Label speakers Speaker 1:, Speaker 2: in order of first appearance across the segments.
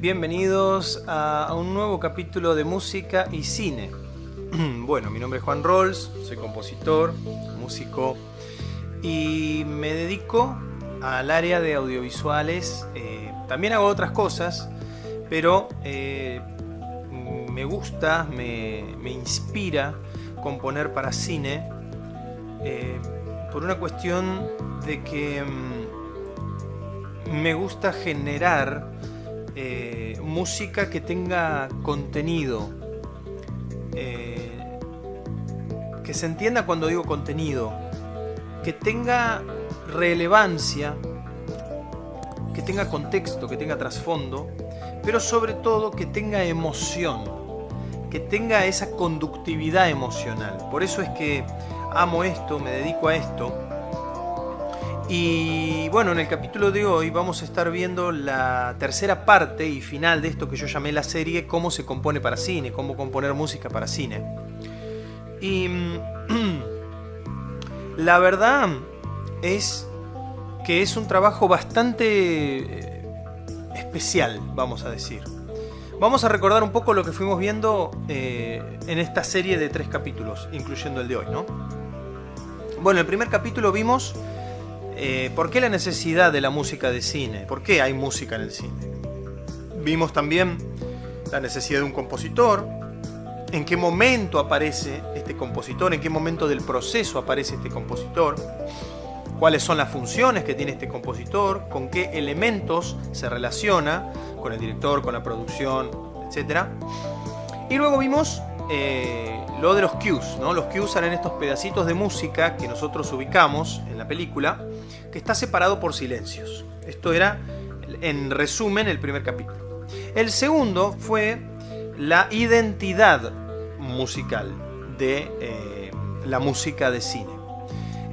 Speaker 1: Bienvenidos a un nuevo capítulo de música y cine. Bueno, mi nombre es Juan Rolls, soy compositor, músico y me dedico al área de audiovisuales. También hago otras cosas, pero me gusta, me inspira componer para cine por una cuestión de que me gusta generar música que tenga contenido, que se entienda cuando digo contenido, que tenga relevancia, que tenga contexto, que tenga trasfondo, pero sobre todo que tenga emoción, que tenga esa conductividad emocional. Por eso es que amo esto, me dedico a esto. Y bueno, en el capítulo de hoy vamos a estar viendo la tercera parte y final de esto que yo llamé la serie Cómo se compone para cine, cómo componer música para cine. Y la verdad es que es un trabajo bastante especial, vamos a decir. Vamos a recordar un poco lo que fuimos viendo en esta serie de 3 capítulos, incluyendo el de hoy, ¿no? Bueno, en el primer capítulo vimos ¿por qué la necesidad de la música de cine? ¿Por qué hay música en el cine? Vimos también la necesidad de un compositor, en qué momento aparece este compositor, en qué momento del proceso aparece este compositor, cuáles son las funciones que tiene este compositor, con qué elementos se relaciona con el director, con la producción, etc. Y luego vimos lo de los cues, ¿no? Los cues eran estos pedacitos de música que nosotros ubicamos en la película, que está separado por silencios. Esto era, en resumen, el primer capítulo. El segundo fue la identidad musical de la música de cine,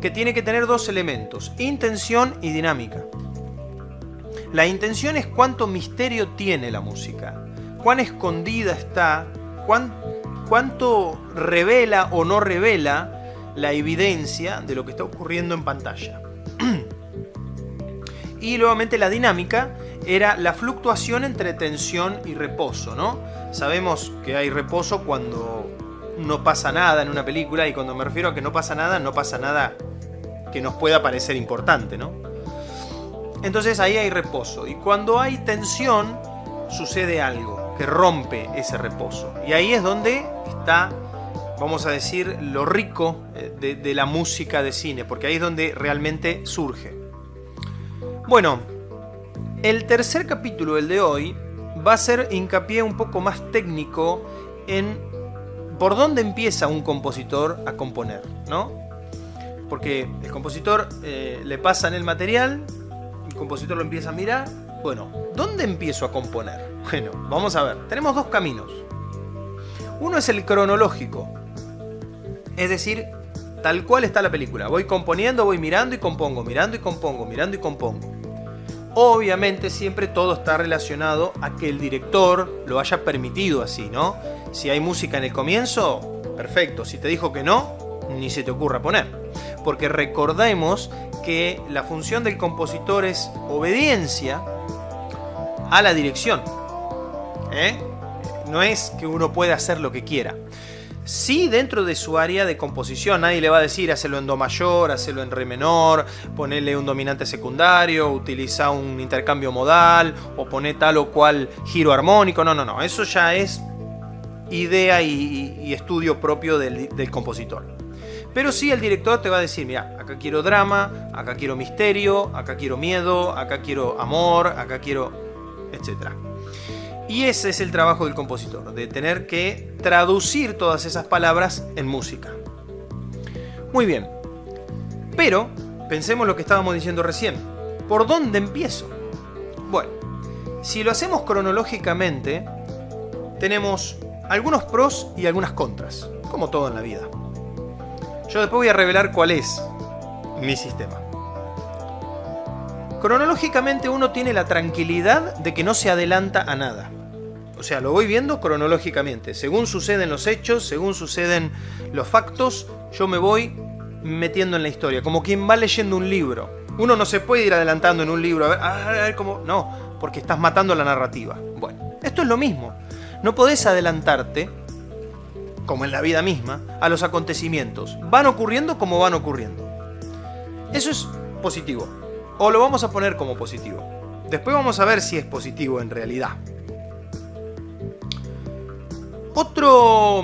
Speaker 1: que tiene que tener 2 elementos, intención y dinámica. La intención es cuánto misterio tiene la música, cuán escondida está, cuánto revela o no revela la evidencia de lo que está ocurriendo en pantalla. Y nuevamente la dinámica era la fluctuación entre tensión y reposo, ¿no? Sabemos que hay reposo cuando no pasa nada en una película, y cuando me refiero a que no pasa nada que nos pueda parecer importante, ¿no? Entonces ahí hay reposo, y cuando hay tensión sucede algo que rompe ese reposo, y ahí es donde está, vamos a decir, lo rico de la música de cine, porque ahí es donde realmente surge. Bueno, el tercer capítulo, el de hoy, va a ser hincapié un poco más técnico en por dónde empieza un compositor a componer, ¿no? Porque el compositor le pasan el material, el compositor lo empieza a mirar. Bueno, ¿dónde empiezo a componer? Bueno, vamos a ver. Tenemos 2 caminos. Uno es el cronológico, es decir, tal cual está la película. Voy componiendo, voy mirando y compongo, mirando y compongo, mirando y compongo. Obviamente siempre todo está relacionado a que el director lo haya permitido así, ¿no? Si hay música en el comienzo, perfecto. Si te dijo que no, ni se te ocurra poner. Porque recordemos que la función del compositor es obediencia a la dirección. No es que uno pueda hacer lo que quiera. Sí, dentro de su área de composición, nadie le va a decir hacelo en do mayor, hacelo en re menor, ponerle un dominante secundario, utiliza un intercambio modal o poner tal o cual giro armónico. No, eso ya es idea y estudio propio del compositor. Pero sí, el director te va a decir, mira, acá quiero drama, acá quiero misterio, acá quiero miedo, acá quiero amor, acá quiero, etc. Y ese es el trabajo del compositor, de tener que traducir todas esas palabras en música. Muy bien, pero pensemos lo que estábamos diciendo recién. ¿Por dónde empiezo? Bueno, si lo hacemos cronológicamente, tenemos algunos pros y algunas contras, como todo en la vida. Yo después voy a revelar cuál es mi sistema. Cronológicamente uno tiene la tranquilidad de que no se adelanta a nada. O sea, lo voy viendo cronológicamente. Según suceden los hechos, según suceden los factos, yo me voy metiendo en la historia, como quien va leyendo un libro. Uno no se puede ir adelantando en un libro, a ver cómo... No, porque estás matando la narrativa. Bueno, esto es lo mismo. No podés adelantarte, como en la vida misma, a los acontecimientos. Van ocurriendo como van ocurriendo. Eso es positivo. O lo vamos a poner como positivo. Después vamos a ver si es positivo en realidad. Otro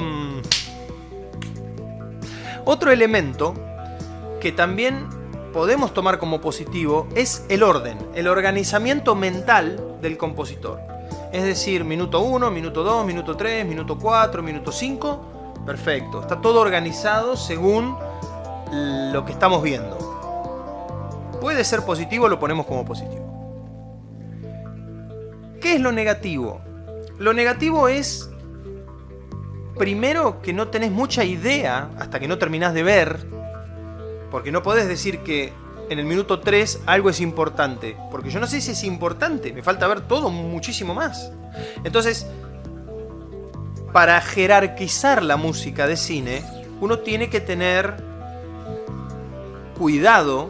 Speaker 1: elemento que también podemos tomar como positivo es el orden, el organizamiento mental del compositor. Es decir, minuto 1, minuto 2, minuto 3, minuto 4, minuto 5. Perfecto, está todo organizado según lo que estamos viendo. Puede ser positivo, lo ponemos como positivo. ¿Qué es lo negativo? Lo negativo es, primero, que no tenés mucha idea hasta que no terminás de ver, porque no podés decir que en el minuto 3 algo es importante, porque yo no sé si es importante, me falta ver todo muchísimo más. Entonces, para jerarquizar la música de cine, uno tiene que tener cuidado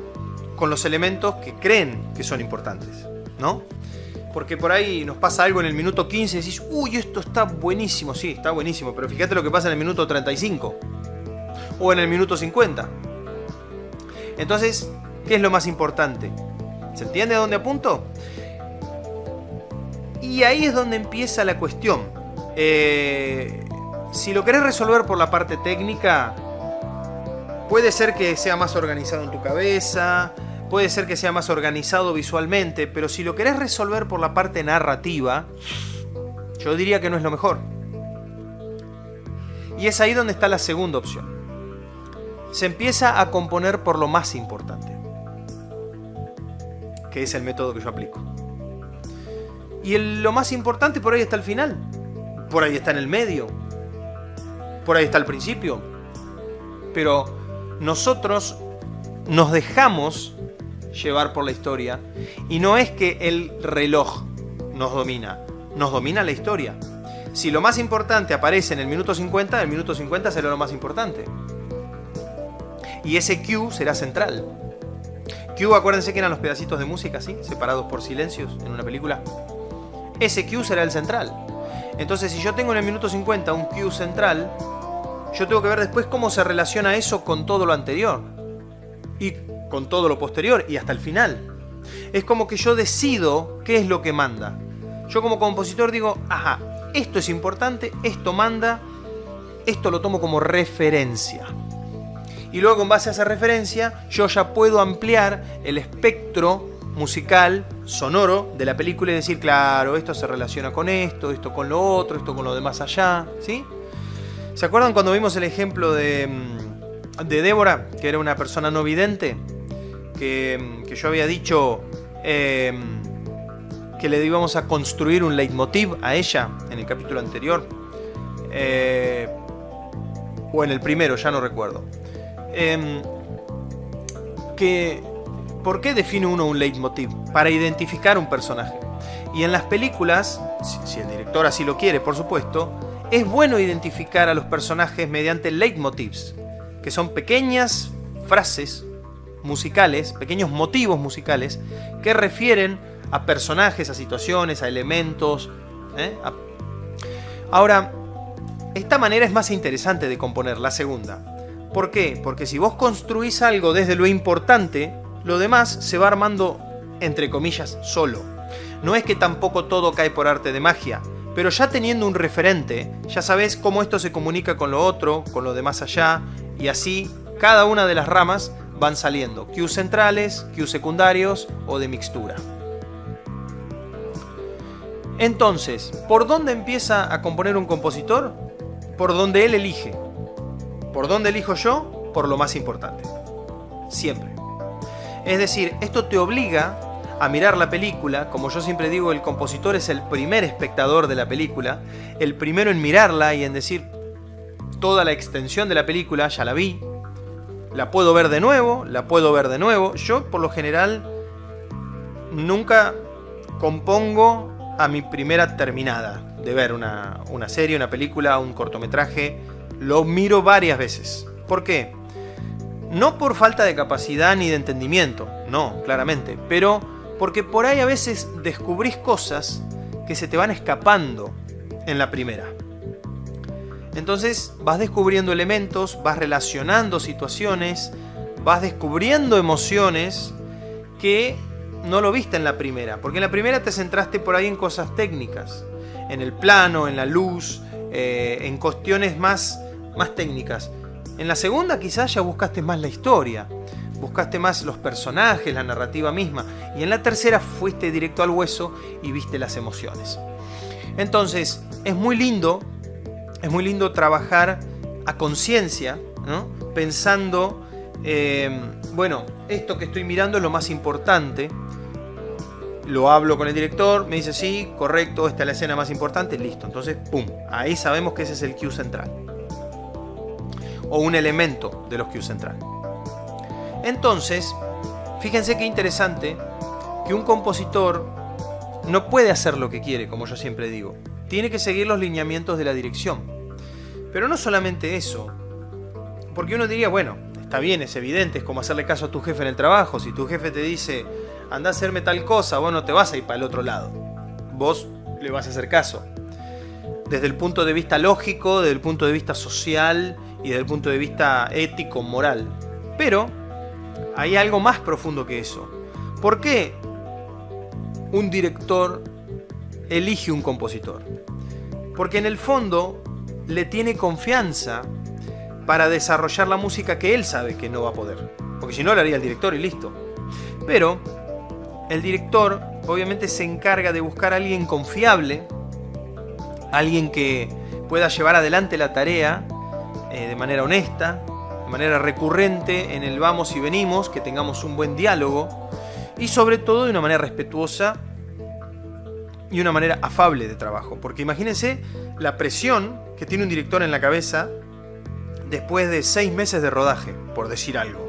Speaker 1: con los elementos que creen que son importantes, ¿no? Porque por ahí nos pasa algo en el minuto 15 y decís, uy, esto está buenísimo. Sí, está buenísimo, pero fíjate lo que pasa en el minuto 35 o en el minuto 50. Entonces, ¿qué es lo más importante? ¿Se entiende a dónde apunto? Y ahí es donde empieza la cuestión. Si lo querés resolver por la parte técnica, puede ser que sea más organizado en tu cabeza, puede ser que sea más organizado visualmente, pero si lo querés resolver por la parte narrativa, yo diría que no es lo mejor. Y es ahí donde está la segunda opción. Se empieza a componer por lo más importante, que es el método que yo aplico. Y lo más importante por ahí está al final, por ahí está en el medio, por ahí está al principio. Pero nosotros nos dejamos llevar por la historia, y no es que el reloj nos domina la historia. Si lo más importante aparece en el minuto 50 será lo más importante. Y ese cue será central. Cue, acuérdense que eran los pedacitos de música, ¿sí? Separados por silencios en una película. Ese cue será el central. Entonces, si yo tengo en el minuto 50 un cue central, yo tengo que ver después cómo se relaciona eso con todo lo anterior. Y con todo lo posterior y hasta el final. Es como que yo decido qué es lo que manda. Yo como compositor digo, ajá, esto es importante, esto manda, esto lo tomo como referencia. Y luego, en base a esa referencia, yo ya puedo ampliar el espectro musical, sonoro de la película y decir, claro, esto se relaciona con esto con lo otro, esto con lo de más allá, ¿sí? ¿Se acuerdan cuando vimos el ejemplo de Débora, que era una persona no vidente? Que yo había dicho que le íbamos a construir un leitmotiv a ella en el capítulo anterior. O en el primero, ya no recuerdo. ¿Por qué define uno un leitmotiv? Para identificar un personaje. Y en las películas, si el director así lo quiere, por supuesto, es bueno identificar a los personajes mediante leitmotivs, que son pequeñas frases musicales, pequeños motivos musicales que refieren a personajes, a situaciones, a elementos. Ahora, esta manera es más interesante de componer, la segunda. ¿Por qué? Porque si vos construís algo desde lo importante, lo demás se va armando, entre comillas, solo. No es que tampoco todo cae por arte de magia, pero ya teniendo un referente, ya sabés cómo esto se comunica con lo otro, con lo de más allá, y así cada una de las ramas van saliendo, cues centrales, cues secundarios o de mixtura. Entonces, ¿por dónde empieza a componer un compositor? Por donde él elige. ¿Por dónde elijo yo? Por lo más importante. Siempre. Es decir, esto te obliga a mirar la película. Como yo siempre digo, el compositor es el primer espectador de la película, el primero en mirarla y en decir, toda la extensión de la película ya la vi, la puedo ver de nuevo, la puedo ver de nuevo. Yo, por lo general, nunca compongo a mi primera terminada de ver una serie, una película, un cortometraje. Lo miro varias veces. ¿Por qué? No por falta de capacidad ni de entendimiento, no, claramente, pero Porque por ahí a veces descubrís cosas que se te van escapando en la primera. Entonces vas descubriendo elementos, vas relacionando situaciones, vas descubriendo emociones que no lo viste en la primera. Porque en la primera te centraste por ahí en cosas técnicas, en el plano, en la luz, en cuestiones más técnicas. En la segunda quizás ya buscaste más la historia, buscaste más los personajes, la narrativa misma. Y en la tercera fuiste directo al hueso y viste las emociones. Entonces es muy lindo trabajar a conciencia, ¿no? Pensando, bueno, esto que estoy mirando es lo más importante. Lo hablo con el director, me dice sí, correcto, esta es la escena más importante, listo. Entonces, pum, ahí sabemos que ese es el cue central. O un elemento de los cues central. Entonces, fíjense qué interesante que un compositor no puede hacer lo que quiere, como yo siempre digo. Tiene que seguir los lineamientos de la dirección. Pero no solamente eso. Porque uno diría, bueno, está bien, es evidente, es como hacerle caso a tu jefe en el trabajo. Si tu jefe te dice, anda a hacerme tal cosa, vos no te vas a ir para el otro lado. Vos le vas a hacer caso. Desde el punto de vista lógico, desde el punto de vista social y desde el punto de vista ético, moral. Pero hay algo más profundo que eso. ¿Por qué un director elige un compositor? Porque en el fondo le tiene confianza para desarrollar la música que él sabe que no va a poder. Porque si no, lo haría el director y listo. Pero el director obviamente se encarga de buscar a alguien confiable, alguien que pueda llevar adelante la tarea de manera honesta, de manera recurrente en el vamos y venimos, que tengamos un buen diálogo y sobre todo de una manera respetuosa y una manera afable de trabajo. Porque imagínense la presión que tiene un director en la cabeza después de 6 meses de rodaje, por decir algo.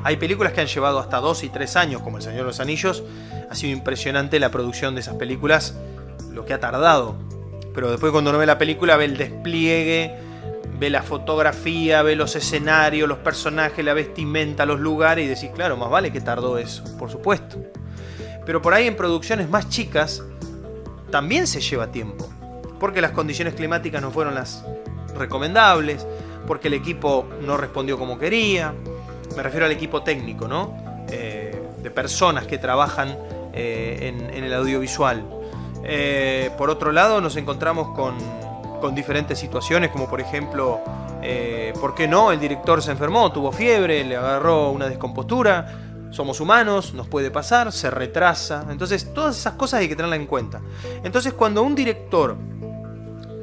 Speaker 1: Hay películas que han llevado hasta 2 y 3 años, como El Señor de los Anillos. Ha sido impresionante la producción de esas películas, lo que ha tardado. Pero después cuando uno ve la película, ve el despliegue, ve la fotografía, ve los escenarios, los personajes, la vestimenta, los lugares, y decís, claro, más vale que tardó eso, por supuesto. Pero por ahí en producciones más chicas también se lleva tiempo, porque las condiciones climáticas no fueron las recomendables, porque el equipo no respondió como quería. Me refiero al equipo técnico, ¿no? De personas que trabajan en el audiovisual. Por otro lado, nos encontramos con diferentes situaciones, como por ejemplo, ¿por qué no? El director se enfermó, tuvo fiebre, le agarró una descompostura. Somos humanos, nos puede pasar, se retrasa. Entonces, todas esas cosas hay que tenerlas en cuenta. Entonces, cuando un director,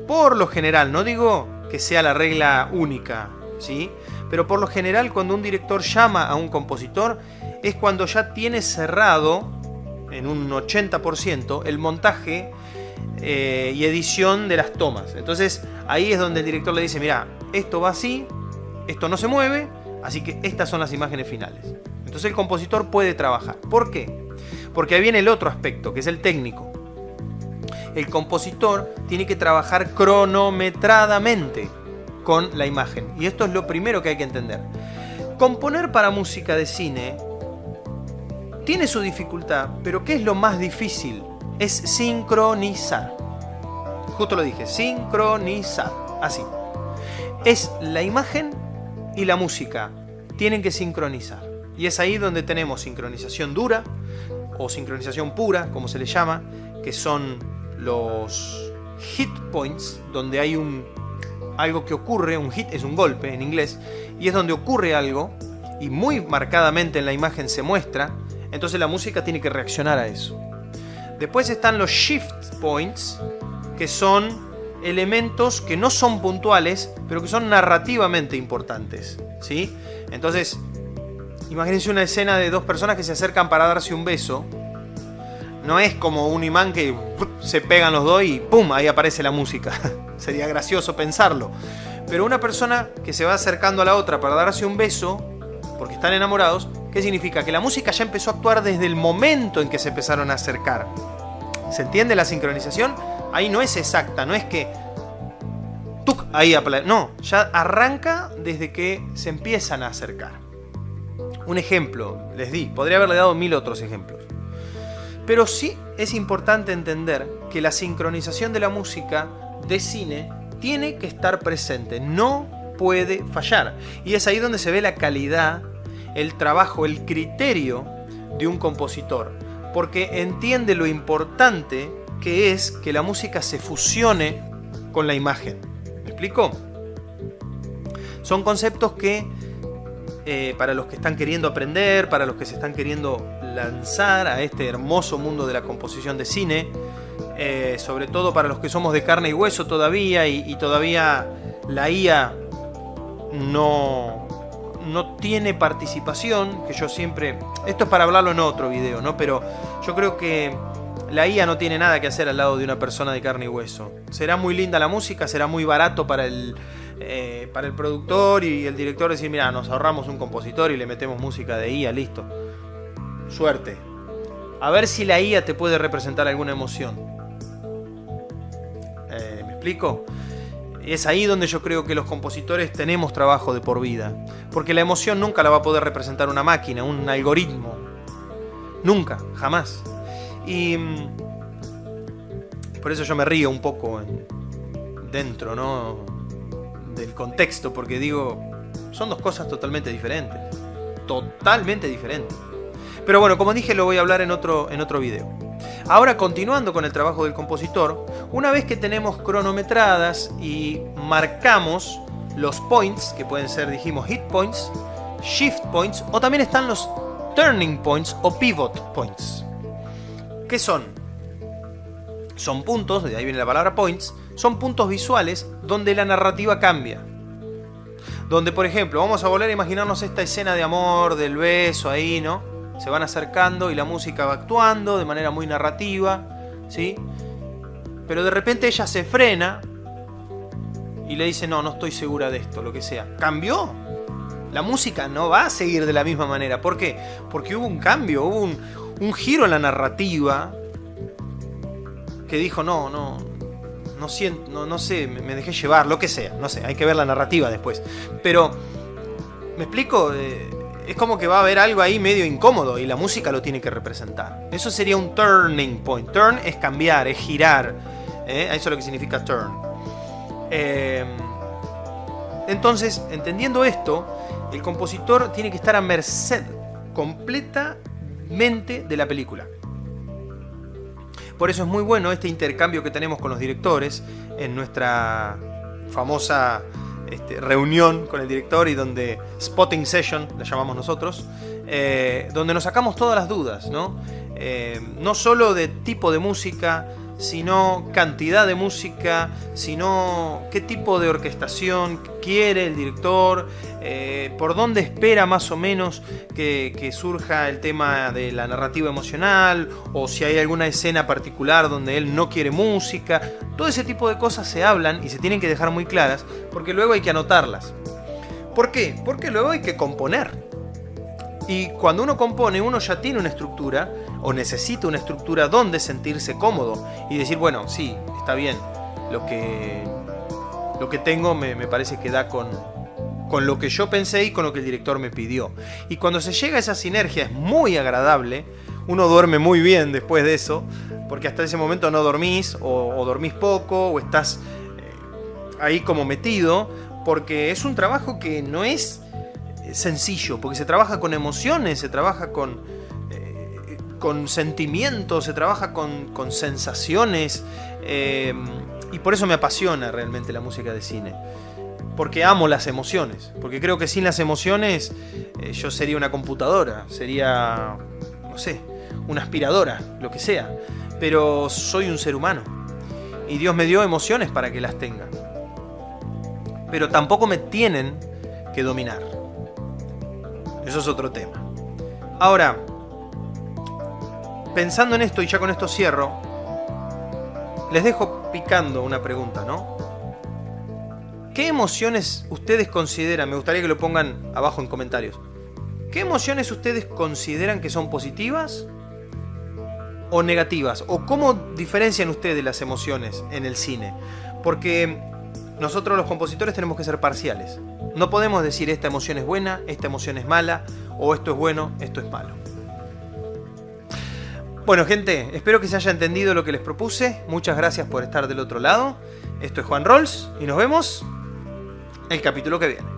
Speaker 1: por lo general, no digo que sea la regla única, ¿sí? Pero por lo general, cuando un director llama a un compositor, es cuando ya tiene cerrado, en un 80%, el montaje y edición de las tomas. Entonces, ahí es donde el director le dice, mira, esto va así, esto no se mueve, así que estas son las imágenes finales. Entonces el compositor puede trabajar. ¿Por qué? Porque ahí viene el otro aspecto, que es el técnico. El compositor tiene que trabajar cronometradamente con la imagen. Y esto es lo primero que hay que entender. Componer para música de cine tiene su dificultad, pero ¿qué es lo más difícil? Es sincronizar. Justo lo dije, sincronizar. Así. Es la imagen y la música. Tienen que sincronizar. Y es ahí donde tenemos sincronización dura o sincronización pura, como se le llama, que son los hit points, donde hay algo que ocurre. Un hit es un golpe en inglés, y es donde ocurre algo y muy marcadamente en la imagen se muestra. Entonces la música tiene que reaccionar a eso. Después están los shift points, que son elementos que no son puntuales, pero que son narrativamente importantes, ¿sí? Entonces, imagínense una escena de 2 personas que se acercan para darse un beso. No es como un imán que se pegan los dos y ¡pum! Ahí aparece la música. Sería gracioso pensarlo. Pero una persona que se va acercando a la otra para darse un beso, porque están enamorados, ¿qué significa? Que la música ya empezó a actuar desde el momento en que se empezaron a acercar. ¿Se entiende la sincronización? Ahí no es exacta, no es que ¡tuc! Ahí no, ya arranca desde que se empiezan a acercar. Un ejemplo, les di, podría haberle dado 1000 otros ejemplos. Pero sí es importante entender que la sincronización de la música de cine tiene que estar presente, no puede fallar. Y es ahí donde se ve la calidad, el trabajo, el criterio de un compositor, porque entiende lo importante que es que la música se fusione con la imagen. ¿Me explico? Son conceptos que para los que están queriendo aprender, para los que se están queriendo lanzar a este hermoso mundo de la composición de cine, sobre todo para los que somos de carne y hueso todavía, y todavía la IA no tiene participación, que yo siempre... Esto es para hablarlo en otro video, ¿no? Pero yo creo que la IA no tiene nada que hacer al lado de una persona de carne y hueso. Será muy linda la música, será muy barato para el productor y el director decir, mira, nos ahorramos un compositor y le metemos música de IA, listo. Suerte. A ver si la IA te puede representar alguna emoción. ¿Me explico? Es ahí donde yo creo que los compositores tenemos trabajo de por vida. Porque la emoción nunca la va a poder representar una máquina, un algoritmo. Nunca, jamás. Y por eso yo me río un poco dentro, ¿no?, del contexto, porque digo, son dos cosas totalmente diferentes. Totalmente diferentes. Pero bueno, como dije, lo voy a hablar en otro video. Ahora, continuando con el trabajo del compositor, una vez que tenemos cronometradas y marcamos los points, que pueden ser, dijimos, hit points, shift points, o también están los turning points o pivot points. ¿Qué son? Son puntos, de ahí viene la palabra points, son puntos visuales donde la narrativa cambia. Donde, por ejemplo, vamos a volver a imaginarnos esta escena de amor, del beso ahí, ¿no? Se van acercando y la música va actuando de manera muy narrativa, ¿sí? Pero de repente ella se frena y le dice, no estoy segura de esto, lo que sea. ¿Cambió? La música no va a seguir de la misma manera. ¿Por qué? Porque hubo un cambio, hubo un giro en la narrativa que dijo, no sé, me dejé llevar, lo que sea, no sé, hay que ver la narrativa después. Pero, ¿me explico? Es como que va a haber algo ahí medio incómodo y la música lo tiene que representar. Eso sería un turning point. Turn es cambiar, es girar. Eso es lo que significa turn. Entonces, entendiendo esto, el compositor tiene que estar a merced completamente de la película. Por eso es muy bueno este intercambio que tenemos con los directores en nuestra famosa reunión con el director, y donde spotting session la llamamos nosotros, donde nos sacamos todas las dudas, ¿no? No solo de tipo de música, sino cantidad de música, sino qué tipo de orquestación quiere el director, por dónde espera más o menos que surja el tema de la narrativa emocional, o si hay alguna escena particular donde él no quiere música. Todo ese tipo de cosas se hablan y se tienen que dejar muy claras, porque luego hay que anotarlas. ¿Por qué? Porque luego hay que componer. Y cuando uno compone, uno ya tiene una estructura, o necesita una estructura donde sentirse cómodo y decir, bueno, sí, está bien, lo que tengo me parece que da con lo que yo pensé y con lo que el director me pidió. Y cuando se llega a esa sinergia es muy agradable, uno duerme muy bien después de eso, porque hasta ese momento no dormís, o dormís poco, o estás ahí como metido, porque es un trabajo que no es sencillo, porque se trabaja con emociones, se trabaja con sentimientos, se trabaja con sensaciones, y por eso me apasiona realmente la música de cine, porque amo las emociones, porque creo que sin las emociones yo sería una computadora, sería, no sé, una aspiradora, lo que sea, pero soy un ser humano y Dios me dio emociones para que las tenga, pero tampoco me tienen que dominar. Eso es otro tema. Ahora, pensando en esto, y ya con esto cierro, les dejo picando una pregunta, ¿no? ¿Qué emociones ustedes consideran? Me gustaría que lo pongan abajo en comentarios. ¿Qué emociones ustedes consideran que son positivas o negativas? ¿O cómo diferencian ustedes las emociones en el cine? Porque nosotros los compositores tenemos que ser parciales. No podemos decir esta emoción es buena, esta emoción es mala, o esto es bueno, esto es malo. Bueno, gente, espero que se haya entendido lo que les propuse. Muchas gracias por estar del otro lado. Esto es Juan Rolls y nos vemos el capítulo que viene.